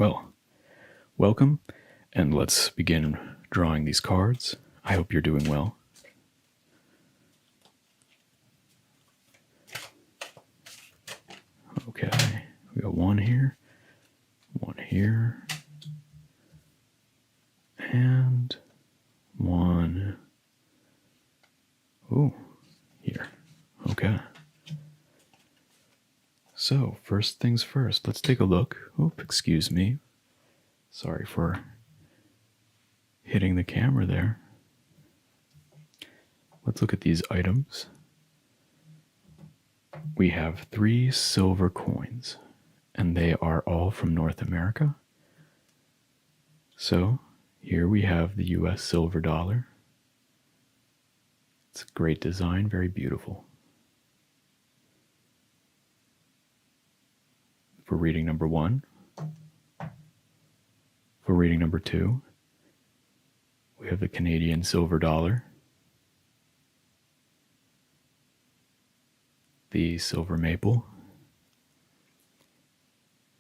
Well, welcome, and let's begin drawing these cards. I hope you're doing well. Okay, we got one here, and one, here. Okay. So, first things first, let's take a look. Excuse me. Sorry for hitting the camera there. Let's look at these items. We have 3 silver coins, and they are all from North America. So, here we have the US silver dollar. It's a great design, very beautiful. For reading number 1. For reading number 2, we have the Canadian silver dollar, the silver maple,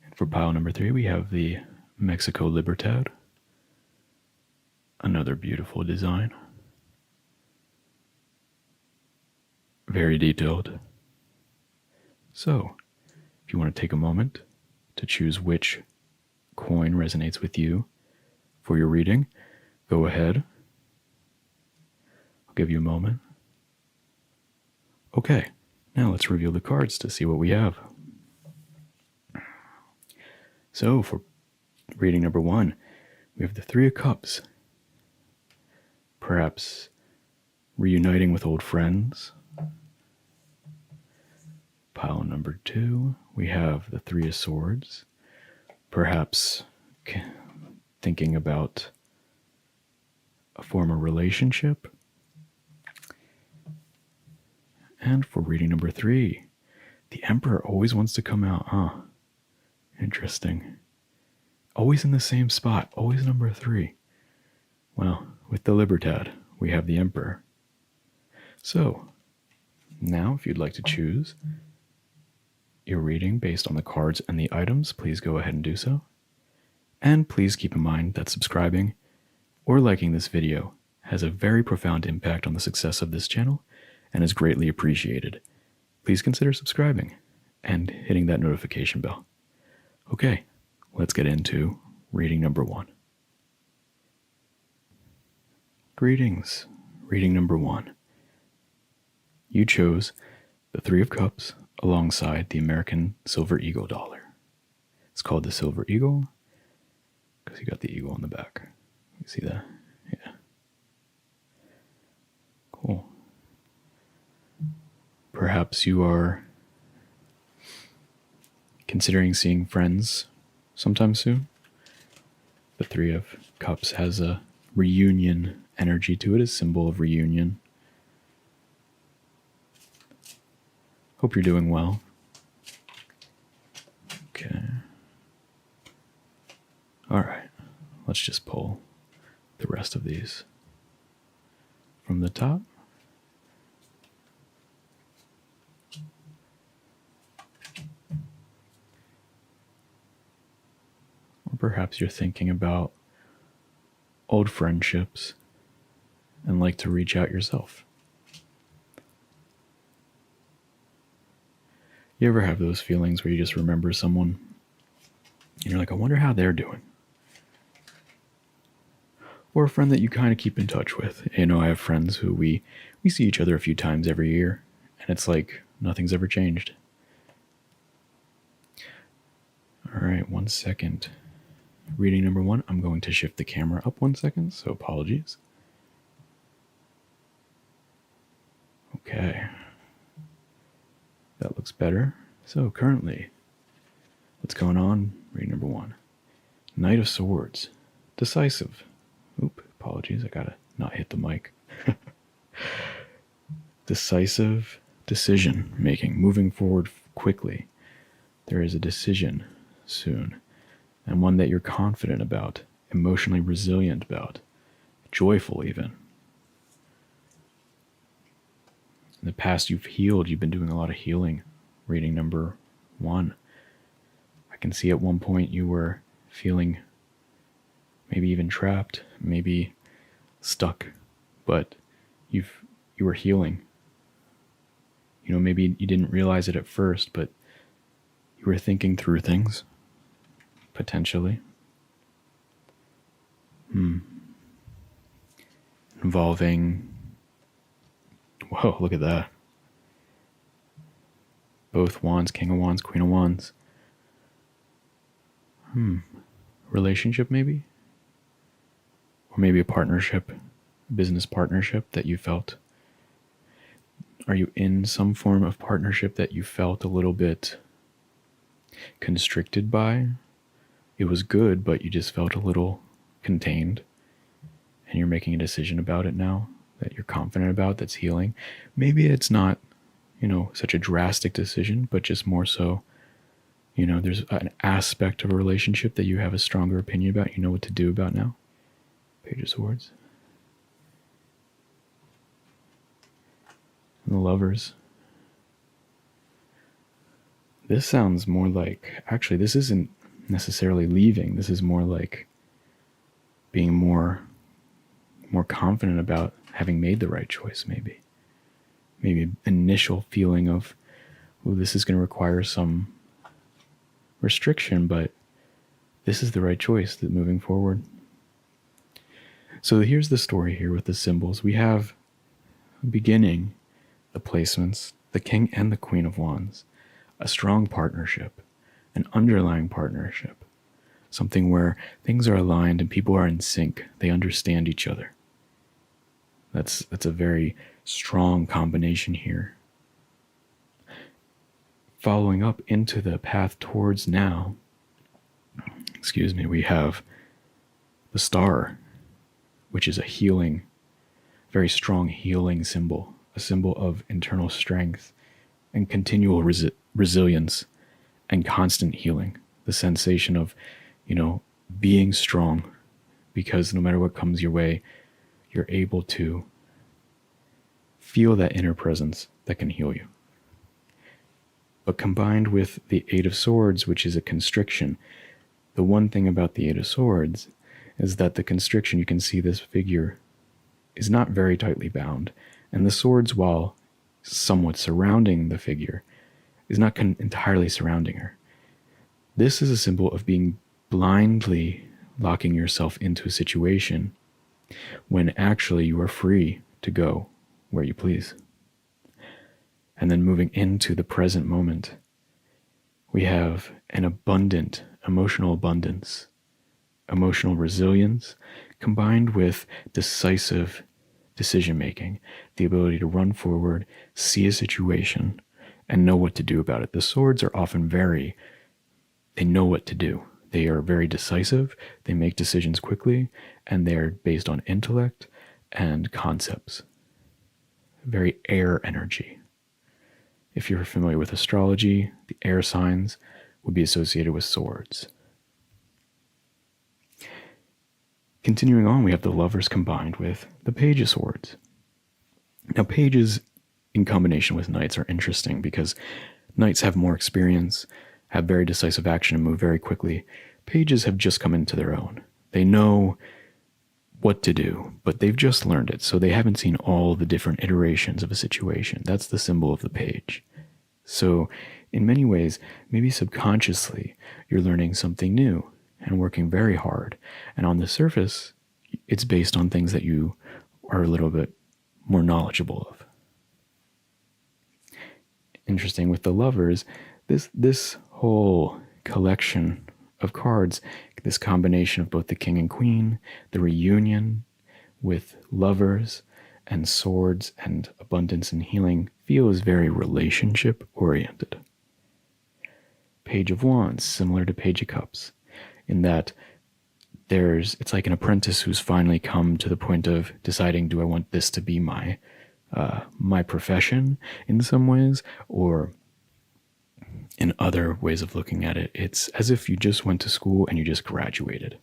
and for pile number 3, we have the Mexico Libertad, another beautiful design, very detailed. So, if you want to take a moment to choose which coin resonates with you for your reading, go ahead. I'll give you a moment. Okay, now let's reveal the cards to see what we have. So for reading number 1, we have the 3 of Cups. Perhaps reuniting with old friends. Pile number 2, we have the 3 of Swords. Perhaps thinking about a former relationship. And for reading number 3, the Emperor always wants to come out, huh? Interesting. Always in the same spot, always number 3. Well, with the Libertad, we have the Emperor. So, now if you'd like to choose your reading based on the cards and the items, please go ahead and do so. And please keep in mind that subscribing or liking this video has a very profound impact on the success of this channel and is greatly appreciated. Please consider subscribing and hitting that notification bell. Okay, let's get into reading number 1. Greetings, reading number 1. You chose the 3 of Cups alongside the American Silver Eagle dollar. It's called the Silver Eagle because you got the eagle on the back. You see that? Yeah. Cool. Perhaps you are considering seeing friends sometime soon. The 3 of Cups has a reunion energy to it, a symbol of reunion. Hope you're doing well. Okay. Alright, let's just pull the rest of these from the top. Or perhaps you're thinking about old friendships and like to reach out yourself. You ever have those feelings where you just remember someone and you're like, I wonder how they're doing? Or a friend that you kind of keep in touch with. You know, I have friends who we see each other a few times every year, and it's like nothing's ever changed. All right, 1 second. Reading number 1, I'm going to shift the camera up 1 second, so apologies. Okay. That looks better. So currently, what's going on? Reading number 1. Knight of Swords. Decisive. Apologies, I gotta not hit the mic. Decisive decision making, moving forward quickly. There is a decision soon, and one that you're confident about, emotionally resilient about, joyful even. In the past, you've healed. You've been doing a lot of healing. Reading number 1. I can see at one point you were feeling maybe even trapped, maybe stuck, but you were healing. You know, maybe you didn't realize it at first, but you were thinking through things, potentially. Involving, whoa, look at that. Both wands, King of Wands, Queen of Wands. Relationship, maybe? Or maybe a partnership, a business partnership that you felt. Are you in some form of partnership that you felt a little bit constricted by? It was good, but you just felt a little contained, and you're making a decision about it now that you're confident about, that's healing. Maybe it's not, such a drastic decision, but just more so, there's an aspect of a relationship that you have a stronger opinion about, you know what to do about now. Page of Swords. And the Lovers. This sounds more like, actually, this isn't necessarily leaving. This is more like being more confident about having made the right choice, maybe. Maybe an initial feeling of, oh, this is going to require some restriction, but this is the right choice that moving forward. So here's the story here with the symbols. We have beginning, the placements, the King and the Queen of Wands, a strong partnership, an underlying partnership, something where things are aligned and people are in sync. They understand each other. That's a very strong combination here. Following up into the path towards now, we have the Star, which is a healing, very strong healing symbol, a symbol of internal strength and continual resilience and constant healing. The sensation of, being strong, because no matter what comes your way, you're able to feel that inner presence that can heal you. But combined with the Eight of Swords, which is a constriction, the one thing about the Eight of Swords is that the constriction, you can see this figure is not very tightly bound, and the swords, while somewhat surrounding the figure, is not entirely surrounding her. This is a symbol of being blindly locking yourself into a situation when actually you are free to go where you please. And then moving into the present moment, we have an abundant, emotional abundance, emotional resilience, combined with decisive decision-making, the ability to run forward, see a situation, and know what to do about it. The swords are often they know what to do. They are very decisive, they make decisions quickly, and they're based on intellect and concepts. Very air energy. If you're familiar with astrology, the air signs would be associated with swords. Continuing on, we have the Lovers combined with the Page of Swords. Now, pages in combination with knights are interesting because knights have more experience, have very decisive action, and move very quickly. Pages have just come into their own. They know what to do, but they've just learned it, so they haven't seen all the different iterations of a situation. That's the symbol of the page. So, in many ways, maybe subconsciously, you're learning something new and working very hard. And on the surface, it's based on things that you are a little bit more knowledgeable of. Interesting with the Lovers, this whole collection of cards, this combination of both the King and Queen, the reunion with Lovers and Swords and abundance and healing, feels very relationship oriented. Page of Wands, similar to Page of Cups, in that it's like an apprentice who's finally come to the point of deciding, do I want this to be my profession in some ways, or in other ways of looking at it, it's as if you just went to school and you just graduated.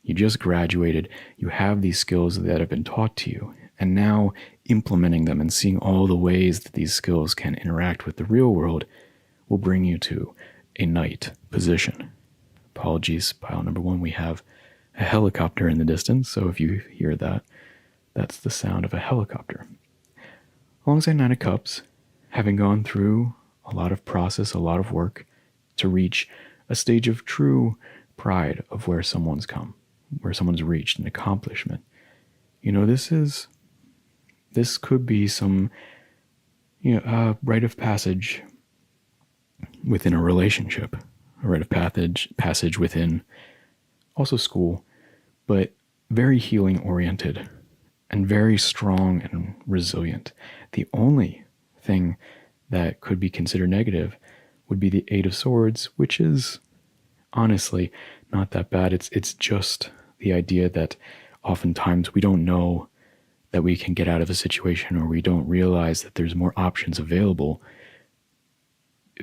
You have these skills that have been taught to you, and now implementing them and seeing all the ways that these skills can interact with the real world will bring you to a knight position. Apologies, pile number 1, we have a helicopter in the distance. So if you hear that, that's the sound of a helicopter. Alongside Nine of Cups, having gone through a lot of process, a lot of work to reach a stage of true pride of where someone's come, where someone's reached an accomplishment. This could be some rite of passage within a relationship, a rite of passage within also school, but very healing oriented and very strong and resilient. The only thing that could be considered negative would be the Eight of Swords, which is honestly not that bad. It's just the idea that oftentimes we don't know that we can get out of a situation, or we don't realize that there's more options available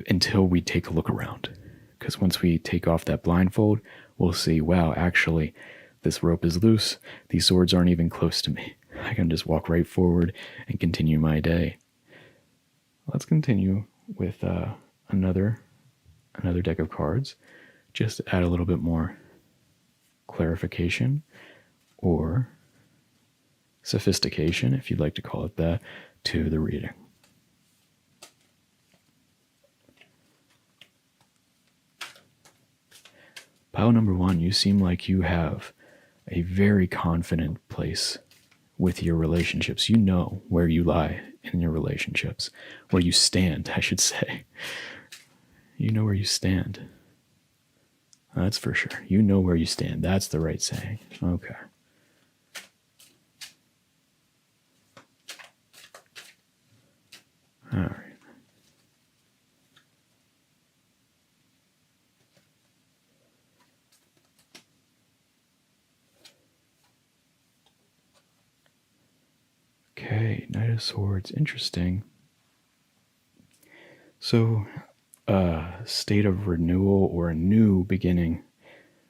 until we take a look around. Because once we take off that blindfold, we'll see, wow, actually, this rope is loose. These swords aren't even close to me. I can just walk right forward and continue my day. Let's continue with another deck of cards, just to add a little bit more clarification or sophistication, if you'd like to call it that, to the reading. Pile number 1, you seem like you have a very confident place with your relationships. You know where you lie in your relationships, where you stand, I should say. You know where you stand. That's for sure. You know where you stand. That's the right saying. Okay. All right. Okay, Knight of Swords, interesting. So, state of renewal or a new beginning.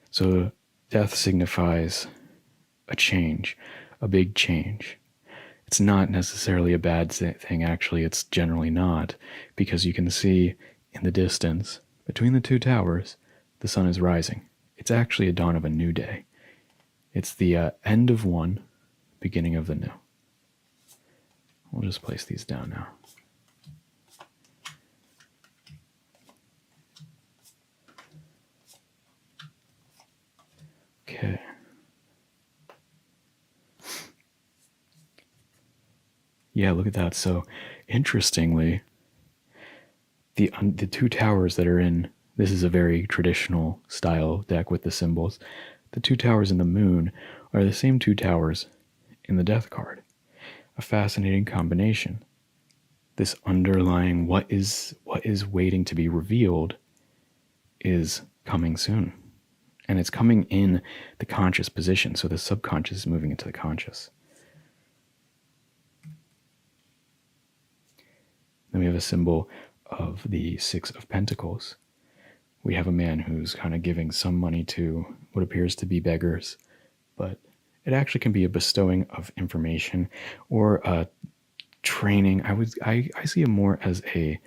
So, death signifies a change, a big change. It's not necessarily a bad thing, actually. It's generally not, because you can see in the distance, between the two towers, the sun is rising. It's actually a dawn of a new day. It's the end of one, beginning of the new. We'll just place these down now. Okay. Yeah, look at that. So, interestingly, the two towers that are in, this is a very traditional style deck with the symbols. The two towers in the moon are the same two towers in the death card. A fascinating combination. This underlying what is waiting to be revealed is coming soon. And it's coming in the conscious position, so the subconscious is moving into the conscious. Then we have a symbol of the Six of Pentacles. We have a man who's kind of giving some money to what appears to be beggars, but it actually can be a bestowing of information or a training. I see it more as a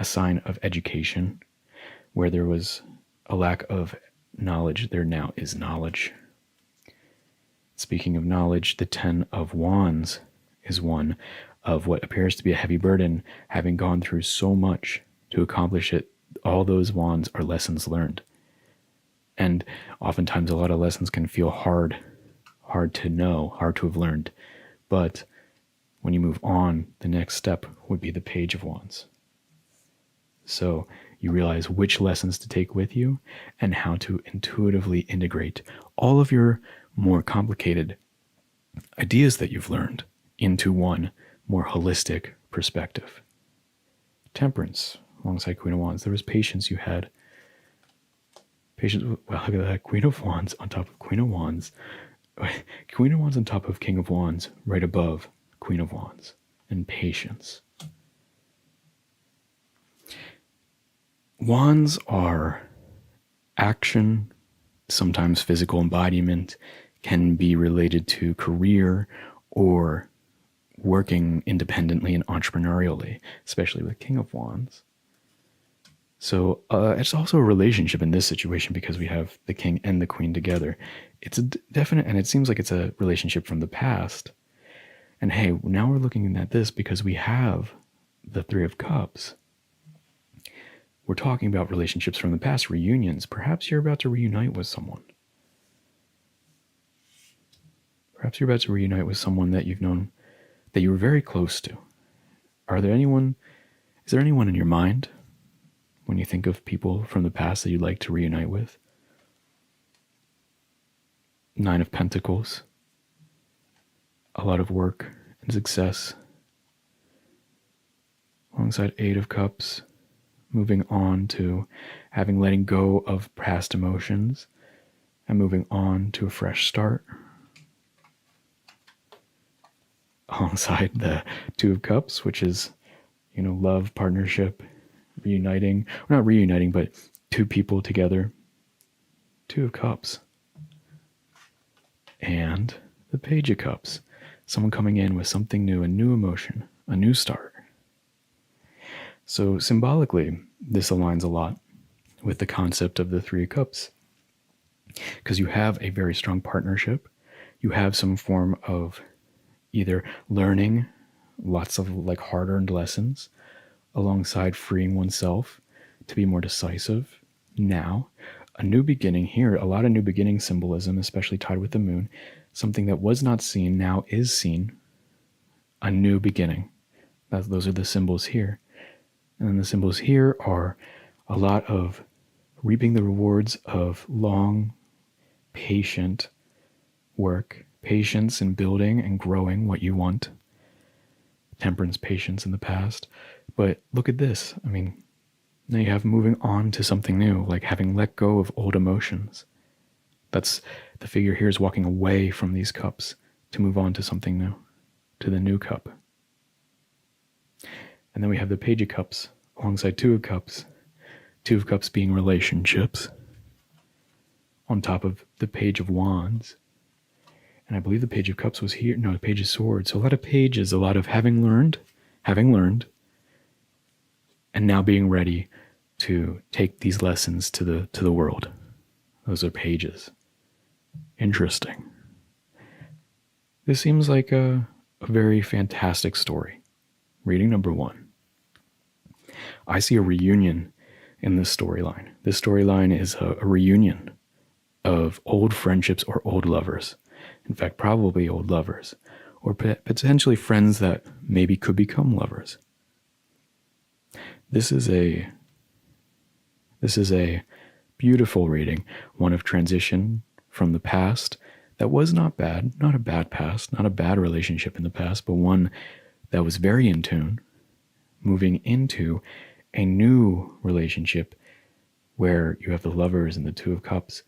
sign of education. Where there was a lack of knowledge, there now is knowledge. Speaking of knowledge, the Ten of Wands is one of what appears to be a heavy burden, having gone through so much to accomplish it. All those wands are lessons learned. And oftentimes a lot of lessons can feel hard to know, hard to have learned. But when you move on, the next step would be the Page of Wands. So you realize which lessons to take with you and how to intuitively integrate all of your more complicated ideas that you've learned into one more holistic perspective. Temperance, alongside Queen of Wands. There was patience you had. Patience, well, look at that. Queen of Wands on top of Queen of Wands. Queen of Wands on top of King of Wands, right above Queen of Wands. And patience. Wands are action, sometimes physical embodiment, can be related to career or working independently and entrepreneurially, especially with King of Wands. So it's also a relationship in this situation because we have the king and the queen together. It's a definite, and it seems like it's a relationship from the past. And hey, now we're looking at this because we have the Three of Cups. We're talking about relationships from the past, reunions. Perhaps you're about to reunite with someone. Perhaps you're about to reunite with someone that you've known, that you were very close to. Is there anyone in your mind when you think of people from the past that you'd like to reunite with? Nine of Pentacles. A lot of work and success. Alongside Eight of Cups. Moving on to letting go of past emotions and moving on to a fresh start. Alongside the Two of Cups, which is, love, partnership, reuniting. Well, not reuniting, but two people together. Two of Cups. And the Page of Cups. Someone coming in with something new, a new emotion, a new start. So symbolically, this aligns a lot with the concept of the Three of Cups. Because you have a very strong partnership. You have some form of either learning lots of hard-earned lessons alongside freeing oneself to be more decisive. Now, a new beginning here, a lot of new beginning symbolism, especially tied with the moon. Something that was not seen now is seen. A new beginning. Those are the symbols here. And then the symbols here are a lot of reaping the rewards of long, patient work, patience in building and growing what you want. Temperance, patience in the past. But look at this. Now you have moving on to something new, like having let go of old emotions. That's the figure here is walking away from these cups to move on to something new, to the new cup. And then we have the Page of Cups alongside Two of Cups. Two of Cups being relationships on top of the Page of Wands. And I believe the Page of Cups was here. No, the Page of Swords. So a lot of pages, a lot of having learned, and now being ready to take these lessons to the world. Those are pages. Interesting. This seems like a very fantastic story. Reading number 1. I see a reunion in this storyline. This storyline is a reunion of old friendships or old lovers. In fact, probably old lovers. Or potentially friends that maybe could become lovers. This is a beautiful reading, one of transition from the past that was not bad, not a bad past, not a bad relationship in the past, but one that was very in tune, moving into a new relationship where you have the lovers and the Two of Cups,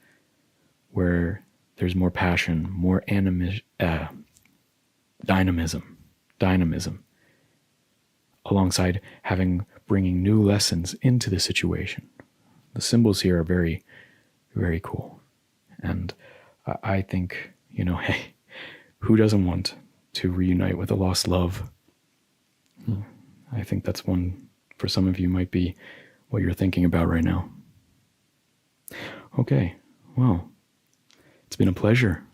where there's more passion, more dynamism, alongside bringing new lessons into the situation. The symbols here are very, very cool. And I think, hey, who doesn't want to reunite with a lost love? I think that's one, for some of you, might be what you're thinking about right now. Okay, well, it's been a pleasure.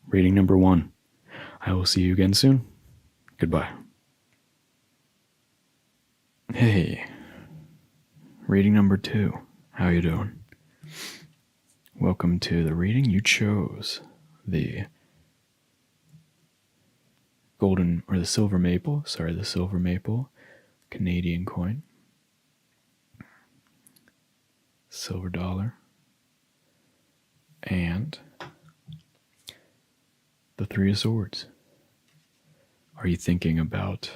Reading number 1. I will see you again soon. Goodbye. Hey, reading number 2. How you doing? Welcome to the reading. You chose the silver maple Canadian coin, silver dollar, and the Three of Swords. Are you thinking about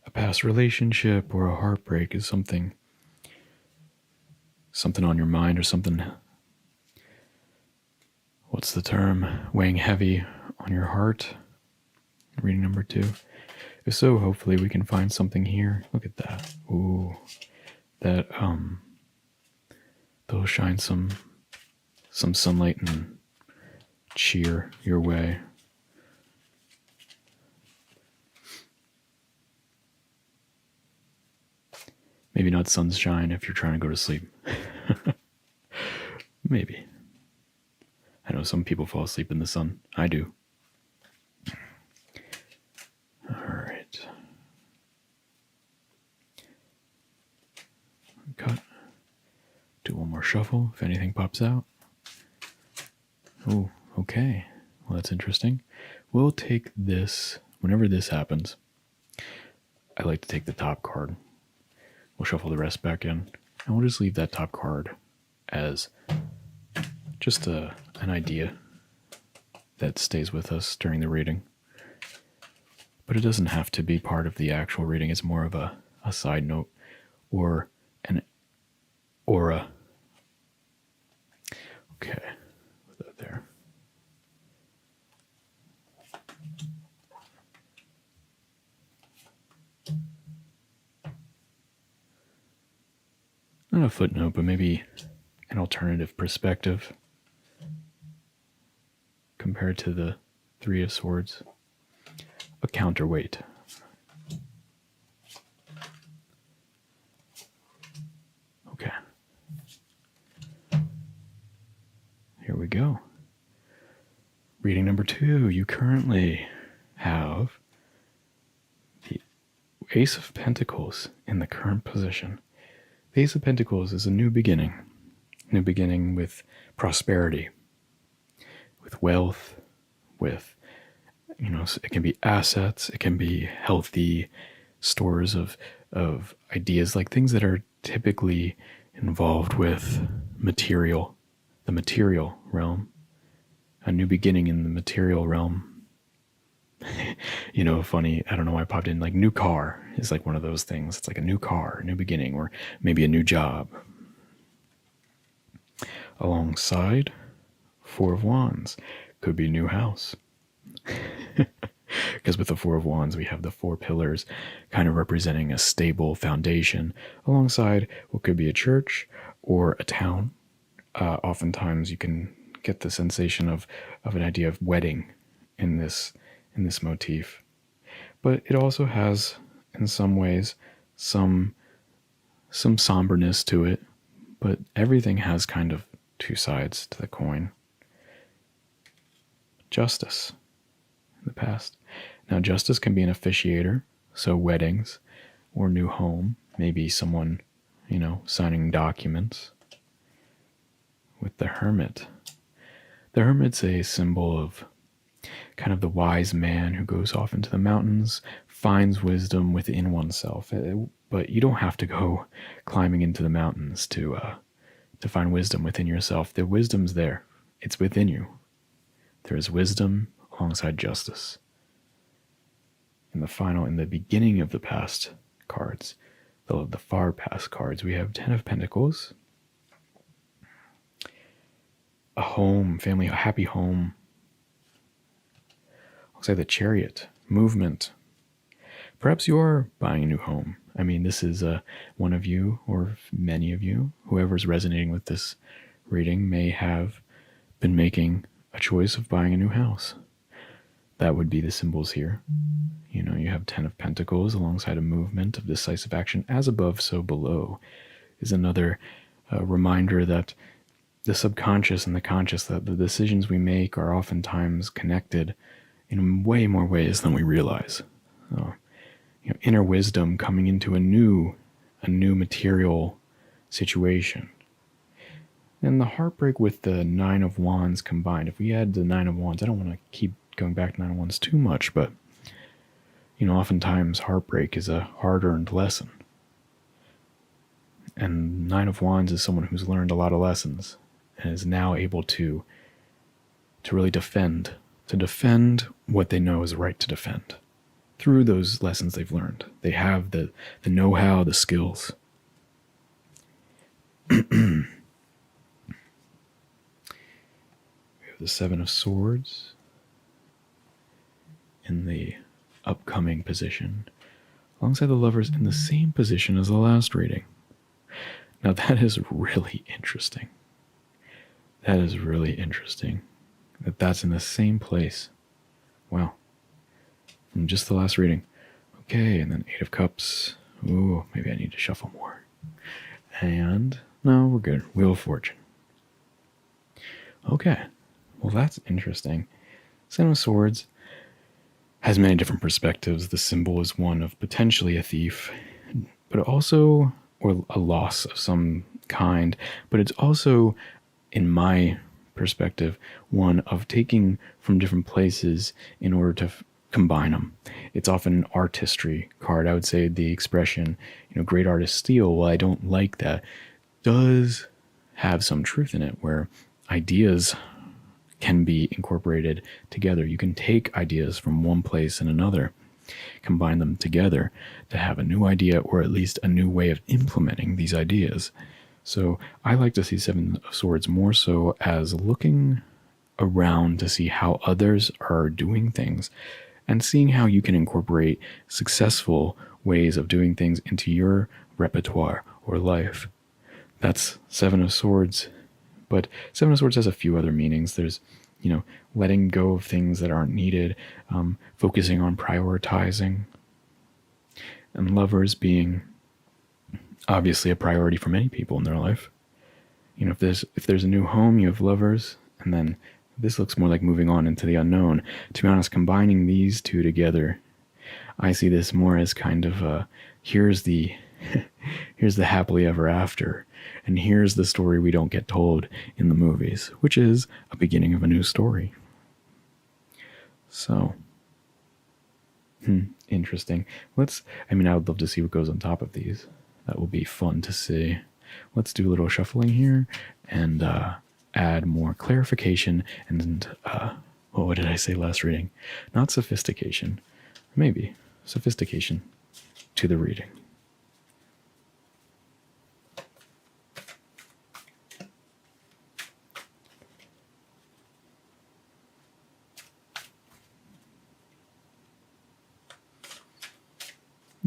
a past relationship or a heartbreak? Is something on your mind, or something, what's the term, weighing heavy on your heart? Reading number 2. If so, hopefully we can find something here. Look at that. Ooh, that they'll shine some sunlight and cheer your way. Maybe not sunshine if you're trying to go to sleep. Maybe. I know some people fall asleep in the sun. I do. Alright. Cut. Do one more shuffle if anything pops out. Oh, okay. Well, that's interesting. We'll take this, whenever this happens, I like to take the top card. We'll shuffle the rest back in, and we'll just leave that top card as just an idea that stays with us during the reading. But it doesn't have to be part of the actual reading. It's more of a side note or an aura. Okay, put that there. Not a footnote, but maybe an alternative perspective compared to the Three of Swords. A counterweight. Okay. Here we go. Reading number 2. You currently have the Ace of Pentacles in the current position. The Ace of Pentacles is a new beginning. New beginning with prosperity, with wealth, with, it can be assets, it can be healthy stores of ideas, like things that are typically involved with the material realm. A new beginning in the material realm. Funny, I don't know why I popped in, like new car is like one of those things. It's like a new car, a new beginning, or maybe a new job. Alongside, Four of Wands, could be a new house. Because with the Four of Wands, we have the 4 pillars kind of representing a stable foundation alongside what could be a church or a town. Oftentimes you can get the sensation of an idea of wedding in this motif. But it also has, in some ways, some somberness to it. But everything has kind of 2 sides to the coin. Justice in the past. Now, justice can be an officiator, so weddings or new home, maybe someone, signing documents. With the Hermit. The Hermit's a symbol of kind of the wise man who goes off into the mountains, finds wisdom within oneself. But you don't have to go climbing into the mountains to find wisdom within yourself. The wisdom's there. It's within you. There is wisdom alongside justice. In the beginning of the past cards, the far past cards, we have 10 of Pentacles. A home, family, a happy home. Looks like the Chariot, movement. Perhaps you're buying a new home. I mean, this is one of you, or many of you, whoever's resonating with this reading may have been making a choice of buying a new house. That would be the symbols here. You have 10 of Pentacles alongside a movement of decisive action. As above, so below is another reminder that the subconscious and the conscious, that the decisions we make are oftentimes connected in way more ways than we realize. Inner wisdom coming into a new material situation. And the heartbreak with the 9 of Wands combined. If we add the 9 of Wands, I don't want to keep going back to 9 of Wands too much, but oftentimes heartbreak is a hard-earned lesson. And 9 of Wands is someone who's learned a lot of lessons and is now able to really defend what they know is right to defend. Through those lessons they've learned. They have the know-how, the skills. We have the 7 of Swords in the upcoming position, alongside the Lovers in the same position as the last reading. Now that is really interesting. That is really interesting. That's in the same place. Wow. From just the last reading. Okay, and then 8 of Cups. Ooh, maybe I need to shuffle more. And no, we're good. Wheel of Fortune. Okay. Well, that's interesting. Seven of Swords has many different perspectives. The symbol is one of potentially a thief, but also, or a loss of some kind, but it's also, in my perspective, one of taking from different places in order to combine them. It's often an artistry card. I would say the expression, great artists steal. Well, I don't like that. Does have some truth in it, where ideas can be incorporated together. You can take ideas from one place and another, combine them together to have a new idea, or at least a new way of implementing these ideas. So I like to see Seven of Swords more so as looking around to see how others are doing things and seeing how you can incorporate successful ways of doing things into your repertoire or life. That's Seven of Swords. But Seven of Swords has a few other meanings. There's, letting go of things that aren't needed, focusing on prioritizing, and Lovers being obviously a priority for many people in their life. If there's a new home, you have Lovers, and then this looks more like moving on into the unknown. To be honest, combining these two together, I see this more as kind of here's the here's the happily ever after, and here's the story we don't get told in the movies, which is a beginning of a new story. So, interesting. I would love to see what goes on top of these. That will be fun to see. Let's do a little shuffling here and add more clarification and, what did I say last reading? Not sophistication. Maybe sophistication to the reading.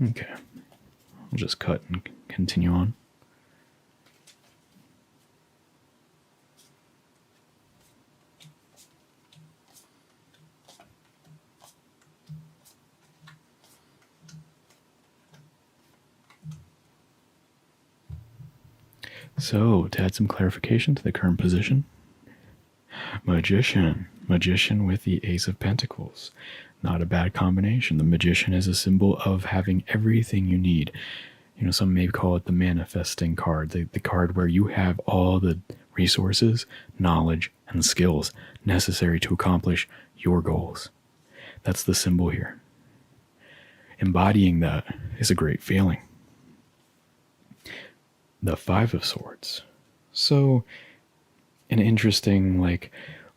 Okay, I'll just cut and continue on. So, to add some clarification to the current position, Magician with the Ace of Pentacles. Not a bad combination. The Magician is a symbol of having everything you need. Some may call it the manifesting card, the card where you have all the resources, knowledge, and skills necessary to accomplish your goals. That's the symbol here. Embodying that is a great feeling. The Five of Swords. So, an interesting,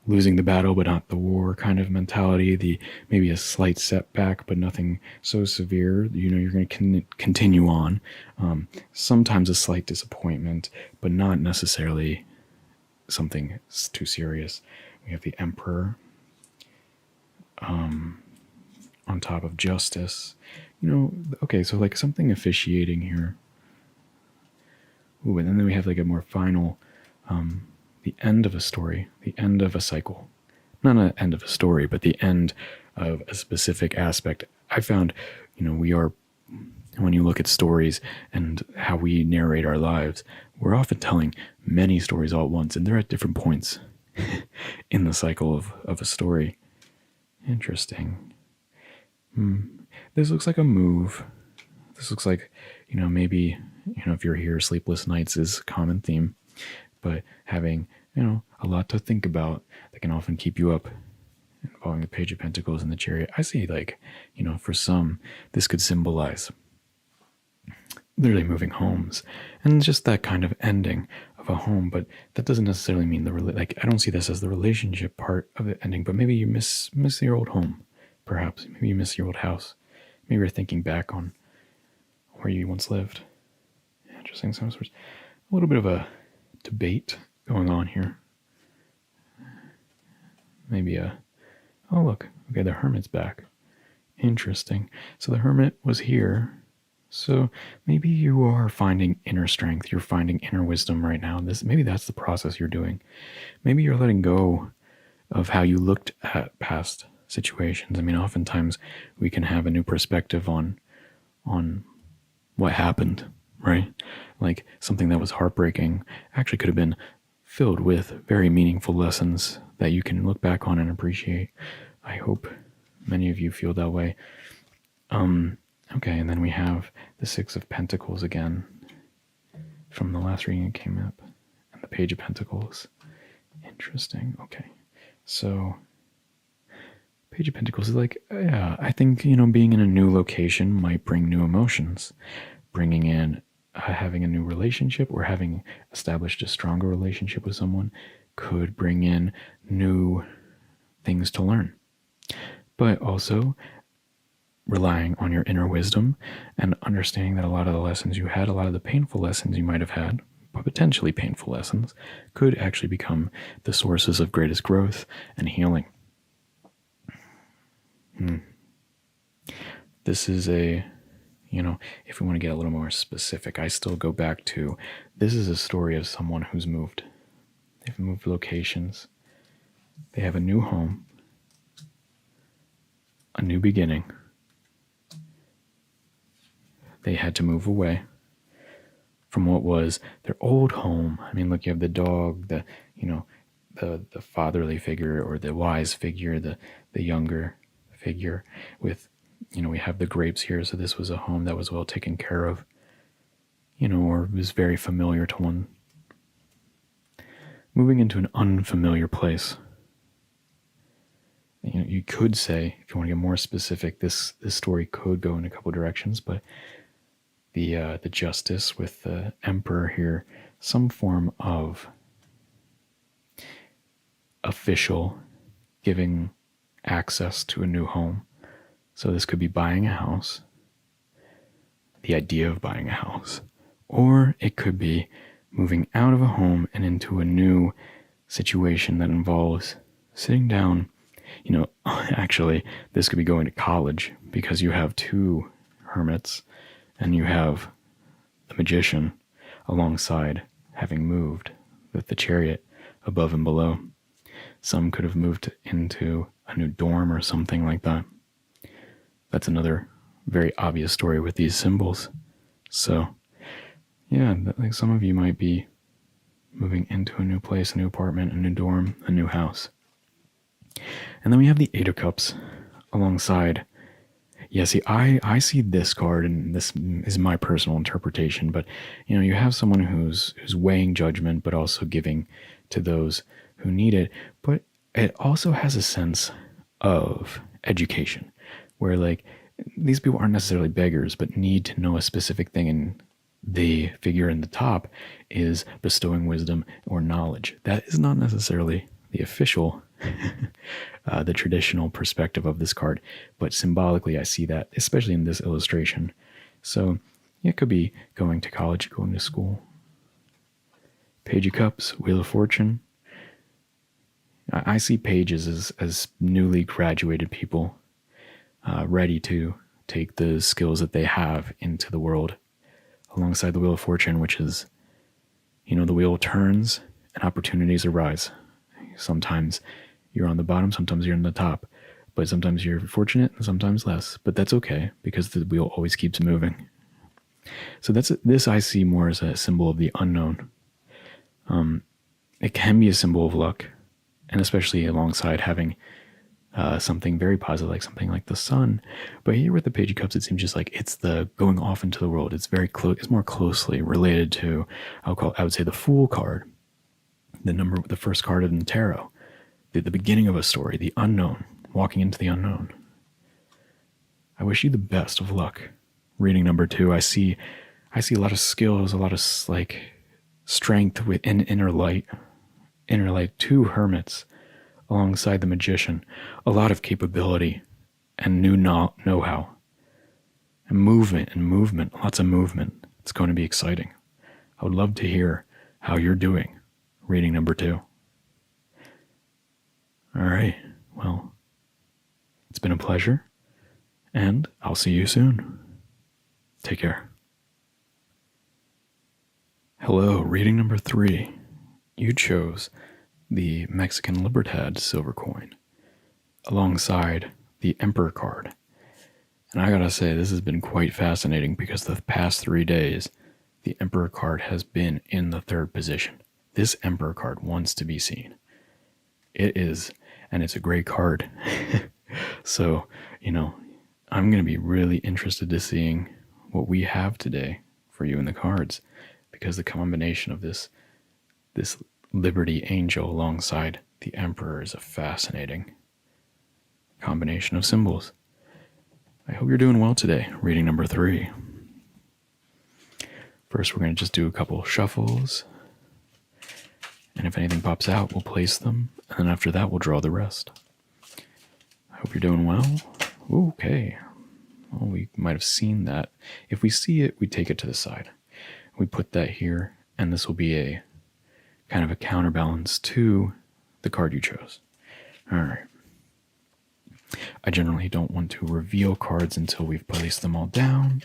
losing the battle but not the war kind of mentality, maybe a slight setback but nothing so severe, you're going to continue on. Sometimes a slight disappointment, but not necessarily something too serious. We have the Emperor on top of Justice. Okay, so something officiating here. Ooh, and then we have a more final, the end of a story, the end of a cycle. Not an end of a story, but the end of a specific aspect. I found, we are, when you look at stories and how we narrate our lives, we're often telling many stories all at once, and they're at different points in the cycle of a story. Interesting. This looks like a move. This looks like, maybe, if you're here, sleepless nights is a common theme, but having, a lot to think about that can often keep you up, involving the Page of Pentacles and the Chariot. I see, for some, this could symbolize literally moving homes and just that kind of ending of a home, but that doesn't necessarily mean I don't see this as the relationship part of the ending, but maybe you miss your old home, perhaps. Maybe you miss your old house. Maybe you're thinking back on where you once lived. Interesting. Some sorts. A little bit of a debate going on here. Maybe oh look, okay, the Hermit's back. Interesting. So the Hermit was here. So maybe you are finding inner strength. You're finding inner wisdom right now. Maybe that's the process you're doing. Maybe you're letting go of how you looked at past situations. Oftentimes we can have a new perspective on what happened, right? like something that was heartbreaking actually could have been filled with very meaningful lessons that you can look back on and appreciate. I hope many of you feel that way. Okay, and then we have the Six of Pentacles again from the last reading that came up, and the Page of Pentacles. Interesting. Okay, so Page of Pentacles is like, yeah, I think, being in a new location might bring new emotions. Bringing in, having a new relationship or having established a stronger relationship with someone could bring in new things to learn. But also relying on your inner wisdom and understanding that a lot of the lessons you had, a lot of the painful lessons you might have had, but potentially painful lessons, could actually become the sources of greatest growth and healing. This is if we want to get a little more specific, I still go back to, this is a story of someone who's moved. They've moved locations. They have a new home, a new beginning. They had to move away from what was their old home. I mean, look, you have the dog, the fatherly figure or the wise figure, the younger figure with, we have the grapes here. So this was a home that was well taken care of, or was very familiar to one. Moving into an unfamiliar place. You could say, if you want to get more specific, this story could go in a couple directions, but the Justice with the Emperor here, some form of official giving access to a new home. So this could be buying a house, the idea of buying a house, or it could be moving out of a home and into a new situation that involves sitting down. Actually, this could be going to college because you have two hermits and you have the Magician alongside having moved with the Chariot above and below. Some could have moved into a new dorm or something like that. That's another very obvious story with these symbols. So, yeah, like some of you might be moving into a new place, a new apartment, a new dorm, a new house. And then we have the Eight of Cups alongside. Yeah, see, I see this card, and this is my personal interpretation, but, you have someone who's weighing judgment, but also giving to those who need it. But it also has a sense of education, where, like, these people aren't necessarily beggars, but need to know a specific thing, and the figure in the top is bestowing wisdom or knowledge. That is not necessarily the official the traditional perspective of this card, but symbolically I see that, especially in this illustration. So it could be going to college, going to school. Page of Cups, Wheel of Fortune. I see pages as newly graduated people ready to take the skills that they have into the world, alongside the Wheel of Fortune, which is, the wheel turns and opportunities arise. Sometimes you're on the bottom, sometimes you're on the top, but sometimes you're fortunate and sometimes less, but that's okay because the wheel always keeps moving. So this I see more as a symbol of the unknown. It can be a symbol of luck, and especially alongside having something very positive, like something like the sun. But here with the Page of Cups, it seems just like it's the going off into the world. It's very close. It's more closely related to, I would say, the Fool card, the first card in the tarot. The beginning of a story, the unknown, walking into the unknown. I wish you the best of luck. Reading number 2, I see a lot of skills, a lot of strength within inner light. Inner light, 2 hermits alongside the Magician, a lot of capability and new know-how. And movement, lots of movement. It's going to be exciting. I would love to hear how you're doing. Reading number 2. All right, well, it's been a pleasure, and I'll see you soon. Take care. Hello, reading number 3. You chose the Mexican Libertad silver coin alongside the Emperor card. And I gotta say, this has been quite fascinating because the past 3 days the Emperor card has been in the third position. This Emperor card wants to be seen. It is, and it's a great card. So, I'm going to be really interested to seeing what we have today for you in the cards, because the combination of this Liberty Angel alongside the Emperor is a fascinating combination of symbols. I hope you're doing well today. Reading number 3. First, we're going to just do a couple shuffles, and if anything pops out, we'll place them, and then after that, we'll draw the rest. I hope you're doing well. Okay. Well, we might have seen that. If we see it, we take it to the side. We put that here, and this will be a kind of a counterbalance to the card you chose. All right. I generally don't want to reveal cards until we've placed them all down.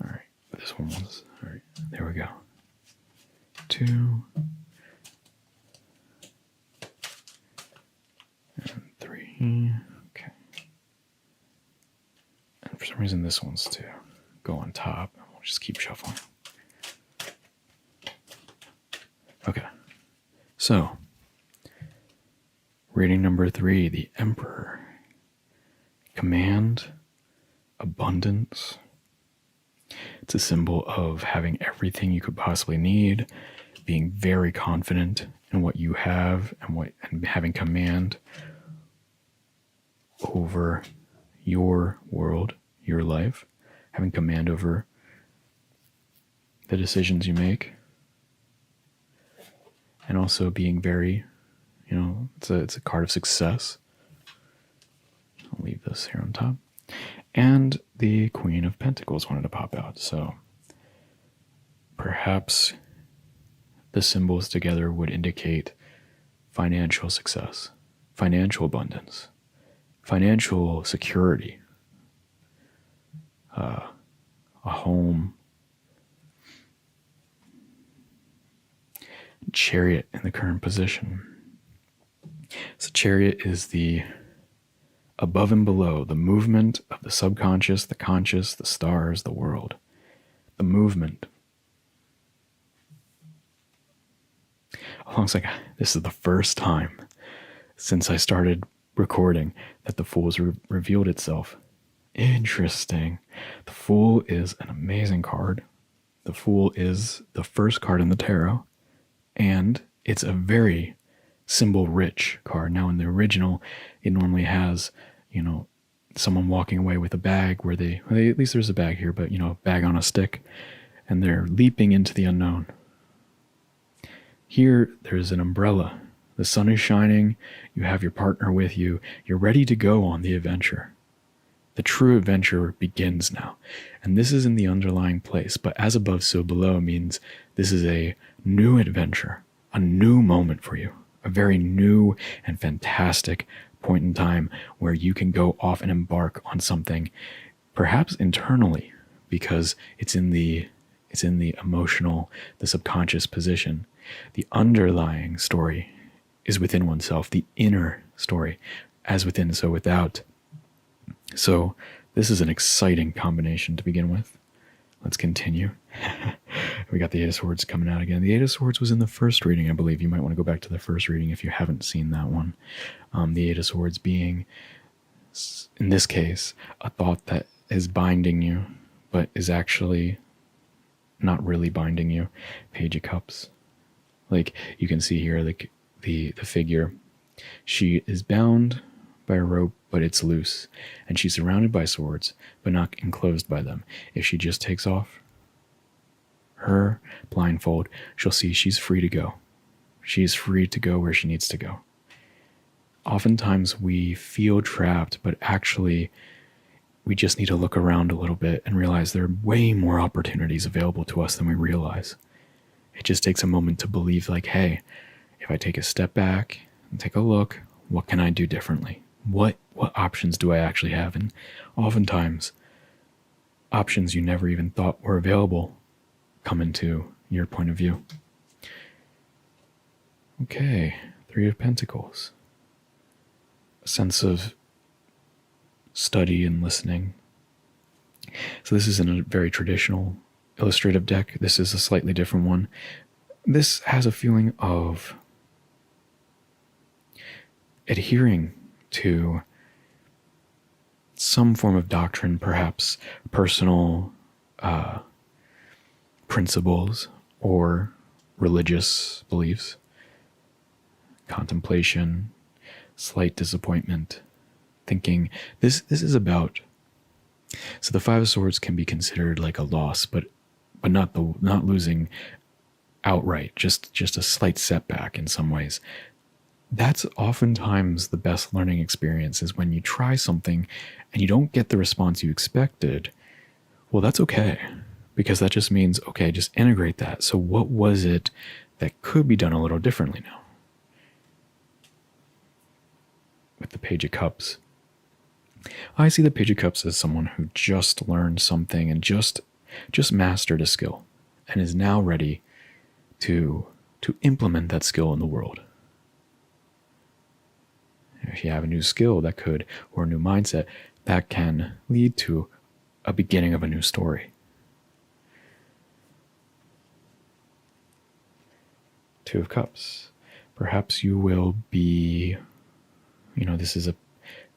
All right. But this one was... All right. There we go. 2. And 3. Okay. And for some reason, this one's to go on top. We'll just keep shuffling. Okay. So, reading number 3, the Emperor. Command, abundance. It's a symbol of having everything you could possibly need, being very confident in what you have, and having command over your world, your life, having command over the decisions you make, and also being very, it's a card of success. I'll leave this here on top. And the Queen of Pentacles wanted to pop out. So perhaps the symbols together would indicate financial success, financial abundance, financial security, a home, Chariot in the current position. So Chariot is the above and below, the movement of the subconscious, the conscious, the stars, the world. The movement. Alongside, this is the first time since I started recording that the Fool's revealed itself. Interesting. The Fool is an amazing card. The Fool is the first card in the tarot, and it's a very symbol-rich card. Now, in the original, it normally has, someone walking away with a bag where they at least there's a bag here, but, a bag on a stick, and they're leaping into the unknown. Here, there's an umbrella. The sun is shining. You have your partner with you. You're ready to go on the adventure. The true adventure begins now. And this is in the underlying place, but as above, so below means this is a new adventure, a new moment for you, a very new and fantastic point in time where you can go off and embark on something, perhaps internally, because it's in the emotional, the subconscious position. The underlying story is within oneself, the inner story, as within, so without. So this is an exciting combination to begin with. Let's continue. We got the Eight of Swords coming out again. The Eight of Swords was in the first reading, I believe. You might want to go back to the first reading if you haven't seen that one. The Eight of Swords being, in this case, a thought that is binding you, but is actually not really binding you. Page of Cups. Like you can see here, like the figure. She is bound by a rope, but it's loose, and she's surrounded by swords, but not enclosed by them. If she just takes off her blindfold, she'll see she's free to go. She's free to go where she needs to go. Oftentimes we feel trapped, but actually we just need to look around a little bit and realize there are way more opportunities available to us than we realize. It just takes a moment to believe, like, hey, if I take a step back and take a look, what can I do differently? What options do I actually have? And oftentimes, options you never even thought were available come into your point of view. Okay, Three of Pentacles. A sense of study and listening. So this is in a very traditional illustrative deck. This is a slightly different one. This has a feeling of adhering to some form of doctrine, perhaps personal principles or religious beliefs, contemplation, slight disappointment, thinking. This is about. So the Five of Swords can be considered like a loss, but not losing outright, just a slight setback in some ways. That's oftentimes the best learning experience, is when you try something and you don't get the response you expected. Well, that's okay, because that just means, okay, just integrate that. So what was it that could be done a little differently now? With the Page of Cups, I see the Page of Cups as someone who just learned something and just mastered a skill and is now ready to implement that skill in the world. If you have a new skill that could, or a new mindset, that can lead to a beginning of a new story. Two of Cups. Perhaps you will be, this is a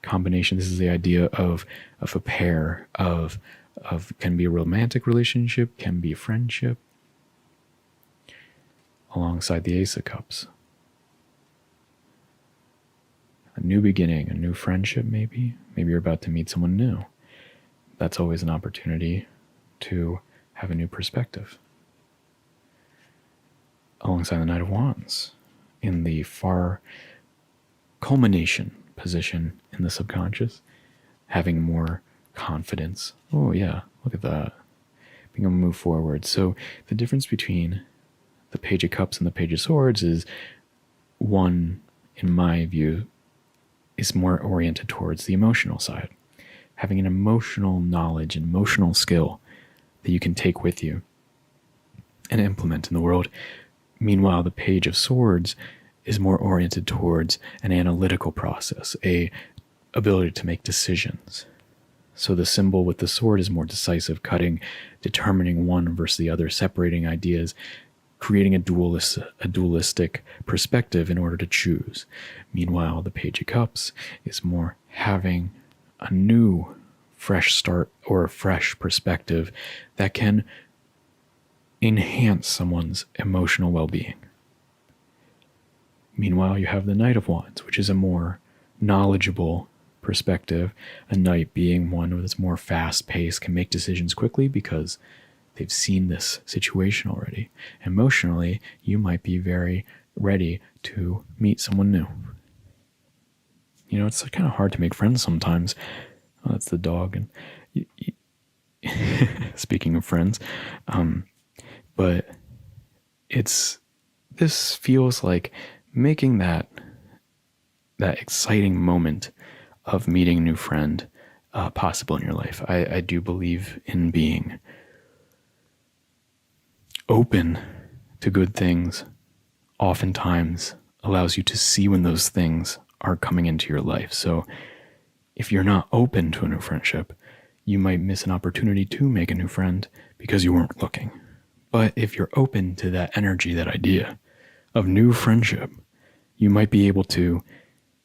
combination. This is the idea of a pair of can be a romantic relationship, can be a friendship, alongside the Ace of Cups. A new beginning, a new friendship, maybe. Maybe you're about to meet someone new. That's always an opportunity to have a new perspective. Alongside the Knight of Wands, in the far culmination position in the subconscious, having more confidence. Oh yeah, look at that. Being able to move forward. So the difference between the Page of Cups and the Page of Swords is, one, in my view, is more oriented towards the emotional side. Having an emotional knowledge, an emotional skill that you can take with you and implement in the world. Meanwhile, the Page of Swords is more oriented towards an analytical process, a ability to make decisions. So the symbol with the sword is more decisive, cutting, determining one versus the other, separating ideas, creating a dualistic perspective in order to choose. Meanwhile, the Page of Cups is more having a new, fresh start or a fresh perspective that can enhance someone's emotional well-being. Meanwhile, you have the Knight of Wands, which is a more knowledgeable perspective. A knight being one that's more fast-paced, can make decisions quickly because they've seen this situation already. Emotionally, you might be very ready to meet someone new. It's kind of hard to make friends sometimes. Oh, that's the dog. And speaking of friends, but this feels like making that exciting moment of meeting a new friend possible in your life. I do believe in being open to good things. Oftentimes allows you to see when those things are coming into your life. So if you're not open to a new friendship, you might miss an opportunity to make a new friend because you weren't looking. But if you're open to that energy, that idea of new friendship, you might be able to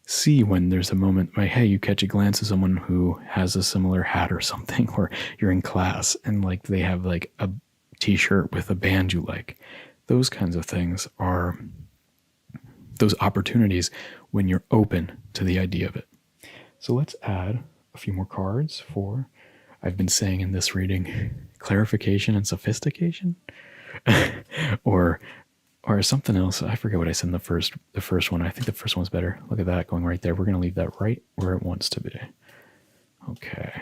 see when there's a moment like, hey, you catch a glance of someone who has a similar hat or something, or you're in class and like they have like a t-shirt with a band you like. Those kinds of things are those opportunities when you're open to the idea of it. So let's add a few more cards for, I've been saying in this reading, clarification and sophistication, or something else. I forget what I said in the first one. I think the first one's better. Look at that going right there. We're going to leave that right where it wants to be. Okay.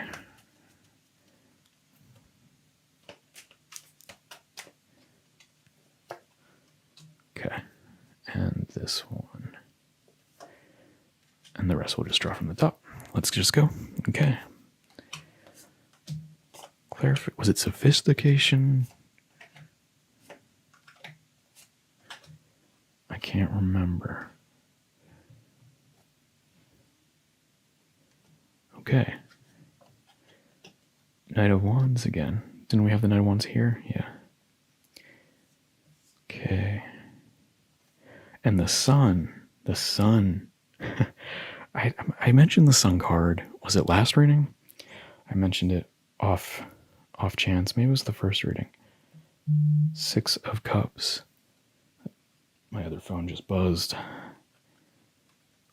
Okay. And this one. And the rest we'll just draw from the top. Let's just go. Okay. Was it sophistication? I can't remember. Okay. Knight of Wands again. Didn't we have the Knight of Wands here? Yeah. Okay. And the Sun. The Sun. I mentioned the Sun card. Was it last reading? I mentioned it off chance. Maybe it was the first reading. 6 of Cups. My other phone just buzzed.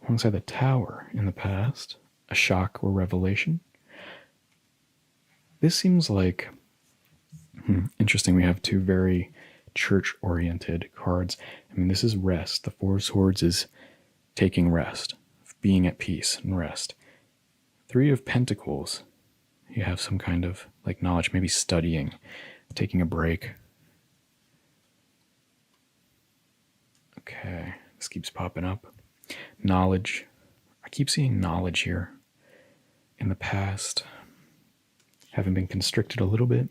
Alongside the Tower in the past. A shock or revelation. This seems like interesting. We have 2 very church-oriented cards. I mean, this is rest. The 4 of Swords is taking rest, being at peace and rest. 3 of Pentacles, you have some kind of like knowledge, maybe studying, taking a break. Okay, this keeps popping up. Knowledge. I keep seeing knowledge here. In the past, having been constricted a little bit.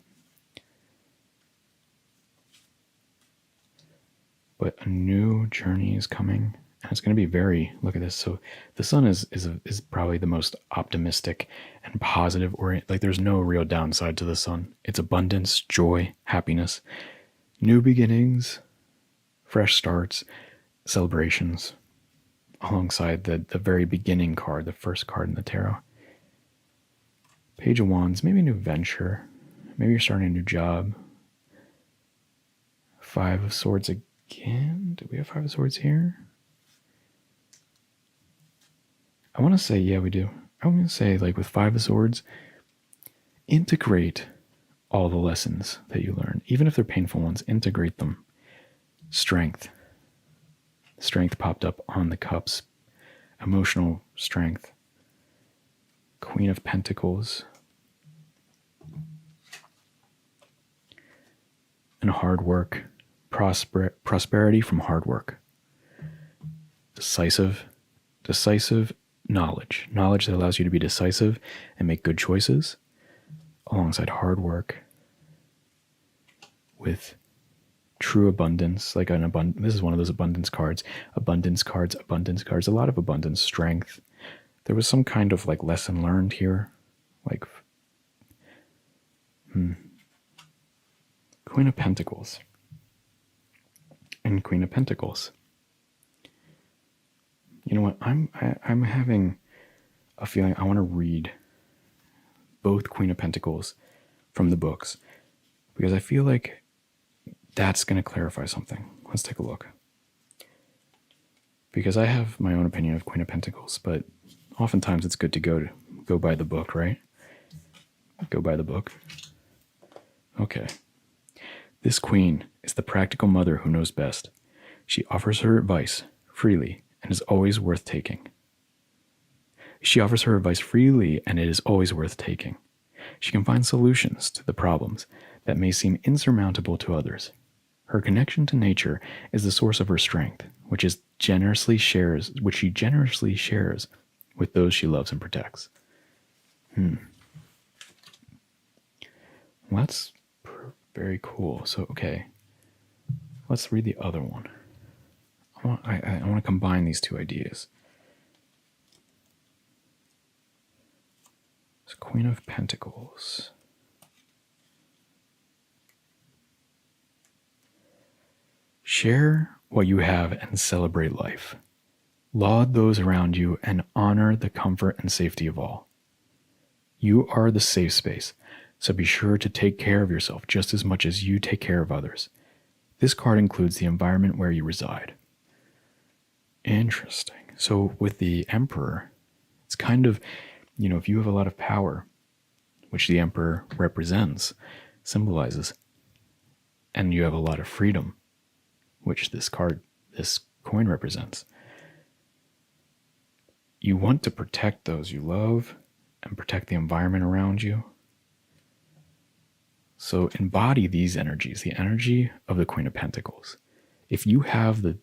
But a new journey is coming. And it's going to be very, look at this. So the Sun is probably the most optimistic and positive, like there's no real downside to the Sun. It's abundance, joy, happiness, new beginnings, fresh starts, celebrations, alongside the very beginning card, the first card in the tarot. Page of Wands, maybe a new venture. Maybe you're starting a new job. 5 of Swords again. Do we have 5 of Swords here? I want to say, yeah, we do. I'm going to say, like, with 5 of Swords, integrate all the lessons that you learn. Even if they're painful ones, integrate them. Strength. Strength popped up on the cups. Emotional strength. Queen of Pentacles. And hard work. Prosperity from hard work. Decisive knowledge that allows you to be decisive and make good choices, alongside hard work with true abundance, like this is one of those abundance cards, a lot of abundance, strength. There was some kind of like lesson learned here, like Queen of Pentacles and Queen of Pentacles. You know what? I'm having a feeling I want to read both Queen of Pentacles from the books, because I feel like that's going to clarify something. Let's take a look. Because I have my own opinion of Queen of Pentacles, but oftentimes it's good to go by the book, right? Go by the book. Okay. This queen is the practical mother who knows best. She offers her advice freely and is always worth taking. She offers her advice freely and it is always worth taking. She can find solutions to the problems that may seem insurmountable to others. Her connection to nature is the source of her strength, which she generously shares with those she loves and protects. Well, that's very cool. So, okay, let's read the other one. I want to combine these two ideas. So, Queen of Pentacles. Share what you have and celebrate life. Laud those around you and honor the comfort and safety of all. You are the safe space, so be sure to take care of yourself just as much as you take care of others. This card includes the environment where you reside. Interesting. So with the Emperor, it's kind of, if you have a lot of power, which the Emperor represents, symbolizes, and you have a lot of freedom, which this coin represents, you want to protect those you love and protect the environment around you. So embody these energies, the energy of the Queen of Pentacles. If you have the,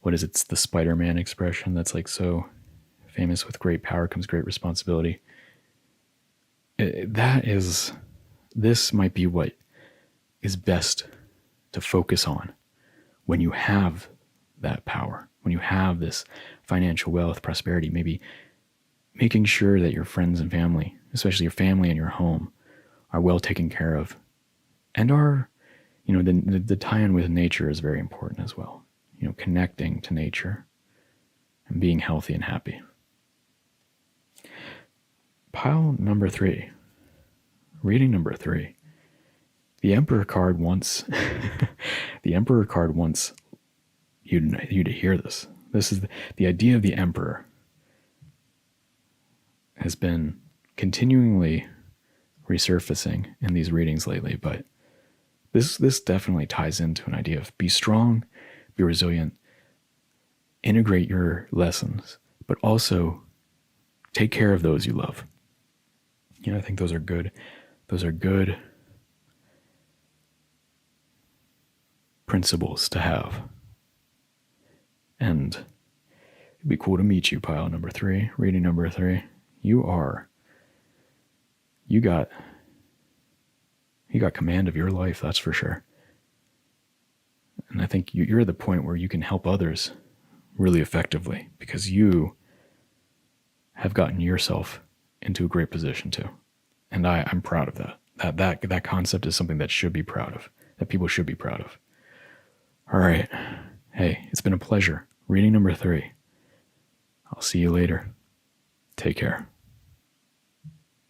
what is it? It's the Spider-Man expression that's like so famous: with great power comes great responsibility. This might be what is best to focus on when you have that power, when you have this financial wealth, prosperity, maybe making sure that your friends and family, especially your family and your home, are well taken care of, and are, the tie-in with nature is very important as well. Connecting to nature and being healthy and happy. Pile number 3. Reading number 3. The Emperor card wants the Emperor card wants you to hear this. This is the idea of the Emperor has been continually resurfacing in these readings lately, but this definitely ties into an idea of be strong, be resilient, integrate your lessons, but also take care of those you love. I think those are good. Those are good principles to have. And it'd be cool to meet you, pile number 3, reading number 3. You got command of your life, that's for sure. And I think you're at the point where you can help others really effectively because you have gotten yourself into a great position too. And I'm proud of that. That concept is something that should be proud of, that people should be proud of. All right. Hey, it's been a pleasure. Reading number 3. I'll see you later. Take care.